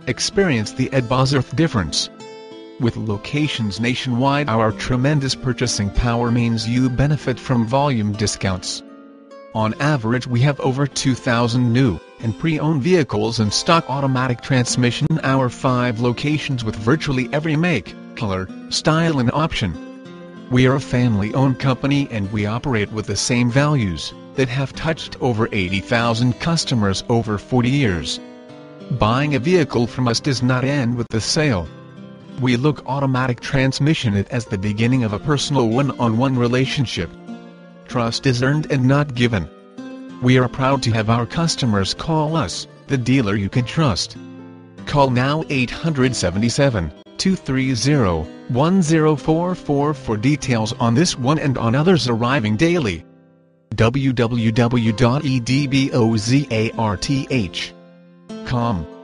Experience the Ed Bosworth difference. With locations nationwide, our tremendous purchasing power means you benefit from volume discounts. On average, we have over 2,000 new and pre-owned vehicles in stock. Automatic transmission. Our 5 locations with virtually every make, color, style and option. We are a family-owned company and we operate with the same values that have touched over 80,000 customers over 40 years. Buying a vehicle from us does not end with the sale. We look automatic transmission as the beginning of a personal one-on-one relationship. Trust is earned and not given. We are proud to have our customers call us the dealer you can trust. Call now 800-77-230-1044 for details on this one and on others arriving daily. www.edbozarth.com